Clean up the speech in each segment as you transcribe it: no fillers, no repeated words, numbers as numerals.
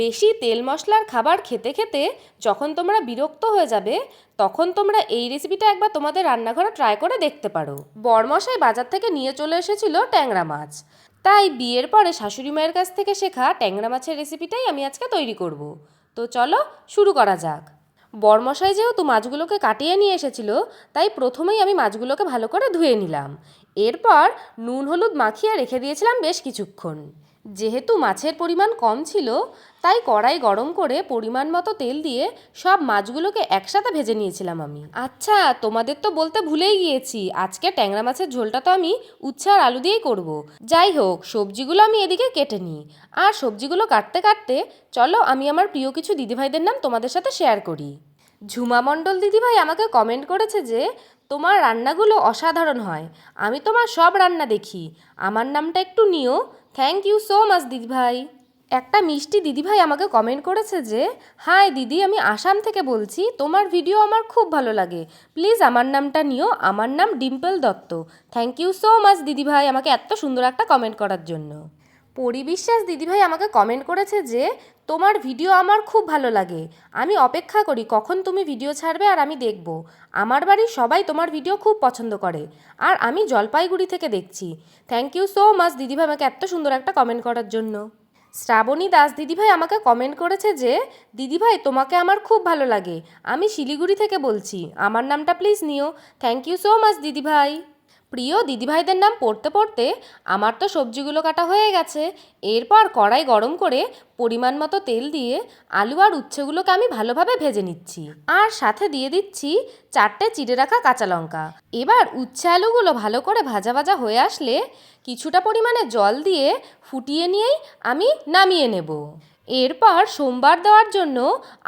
বেশি তেল মশলার খাবার খেতে খেতে যখন তোমরা বিরক্ত হয়ে যাবে তখন তোমরা এই রেসিপিটা একবার তোমাদের রান্নাঘরে ট্রাই করে দেখতে পারো। বরমশাই বাজার থেকে নিয়ে চলে এসেছিল ট্যাংরা মাছ, তাই বিয়ের পরে শাশুড়ি মায়ের কাছ থেকে শেখা ট্যাংরা মাছের রেসিপিটাই আমি আজকে তৈরি করব। তো চলো শুরু করা যাক। বরমশাই যেহেতু মাছগুলোকে কাটিয়ে নিয়ে এসেছিল, তাই প্রথমেই আমি মাছগুলোকে ভালো করে ধুয়ে নিলাম। এরপর নুন হলুদ মাখিয়ে রেখে দিয়েছিলাম বেশ কিছুক্ষণ। যেহেতু মাছের পরিমাণ কম ছিল, তাই কড়াই গরম করে পরিমাণ মতো তেল দিয়ে সব মাছগুলোকে একসাথে ভেজে নিয়েছিলাম আমি। আচ্ছা, তোমাদের তো বলতে ভুলেই গিয়েছি, আজকে ট্যাংরা মাছের ঝোলটা তো আমি উচ্ছে আর আলু দিয়েই করব। যাই হোক, সবজিগুলো আমি এদিকে কেটে নিই। আর সবজিগুলো কাটতে কাটতে চলো আমি আমার প্রিয় কিছু দিদিভাইদের নাম তোমাদের সাথে শেয়ার করি। ঝুমা মণ্ডল দিদিভাই আমাকে কমেন্ট করেছে যে তোমার রান্নাগুলো অসাধারণ হয়, আমি তোমার সব রান্না দেখি, আমার নামটা একটু নিও। থ্যাংক ইউ সো মাচ দিদিভাই। একটা মিষ্টি দিদিভাই আমাকে কমেন্ট করেছে যে হাই দিদি, আমি আসাম থেকে বলছি, তোমার ভিডিও আমার খুব ভালো লাগে, প্লিজ আমার নামটা নিও, আমার নাম Dimple Dutta. Thank you so much দিদিভাই আমাকে এত সুন্দর একটা কমেন্ট করার জন্য। পরিবিশ্বাস দিদিভাই আমাকে কমেন্ট করেছে যে তোমার ভিডিও আমার খুব ভালো লাগে, আমি অপেক্ষা করি কখন তুমি ভিডিও ছাড়বে আর আমি দেখব। আমার বাড়ির সবাই তোমার ভিডিও খুব পছন্দ করে, আর আমি জলপাইগুড়ি থেকে দেখছি। থ্যাংক ইউ সো মাচ দিদিভাই আমাকে এত সুন্দর একটা কমেন্ট করার জন্য। শ্রাবণী দাস দিদিভাই আমাকে কমেন্ট করেছে যে দিদিভাই তোমাকে আমার খুব ভালো লাগে, আমি শিলিগুড়ি থেকে বলছি, আমার নামটা প্লিজ নিও। থ্যাংক ইউ সো মাচ দিদিভাই। প্রিয় দিদিভাইদের নাম পড়তে পড়তে আমার তো সবজিগুলো কাটা হয়ে গেছে। এরপর কড়াই গরম করে পরিমাণ মতো তেল দিয়ে আলু আর উচ্ছেগুলোকে আমি ভালোভাবে ভেজে নিচ্ছি, আর সাথে দিয়ে দিচ্ছি 4টে চিড়ে রাখা কাঁচা লঙ্কা। এবার উচ্ছে আলুগুলো ভালো করে ভাজা ভাজা হয়ে আসলে কিছুটা পরিমাণে জল দিয়ে ফুটিয়ে নিয়েই আমি নামিয়ে নেব। এরপর সোমবার দেওয়ার জন্য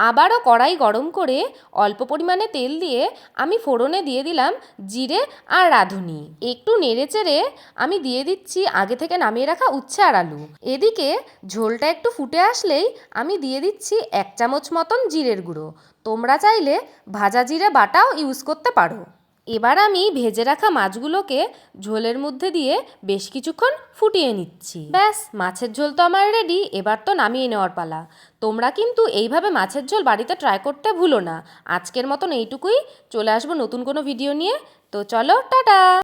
আবারও কড়াই গরম করে অল্প পরিমাণে তেল দিয়ে আমি ফোড়নে দিয়ে দিলাম জিরে আর রাঁধুনি। একটু নেড়েচেড়ে আমি দিয়ে দিচ্ছি আগে থেকে নামিয়ে রাখা উচ্ছে আর আলু। এদিকে ঝোলটা একটু ফুটে আসলেই আমি দিয়ে দিচ্ছি 1 চামচ মতন জিরের গুঁড়ো। তোমরা চাইলে ভাজা জিরে বাটাও ইউজ করতে পারো। এবার আমি ভেজে রাখা মাছগুলোকে ঝোলের মধ্যে দিয়ে বেশ কিছুক্ষণ ফুটিয়ে নিচ্ছি। ব্যাস, মাছের ঝোল তো আমার রেডি, এবার তো নামিয়ে নেওয়ার পালা। তোমরা কিন্তু এইভাবে মাছের ঝোল বাড়িতে ট্রাই করতে ভুলো না। আজকের মতন এইটুকুই, চলে আসবো নতুন কোনো ভিডিও নিয়ে। তো চলো, টাটা।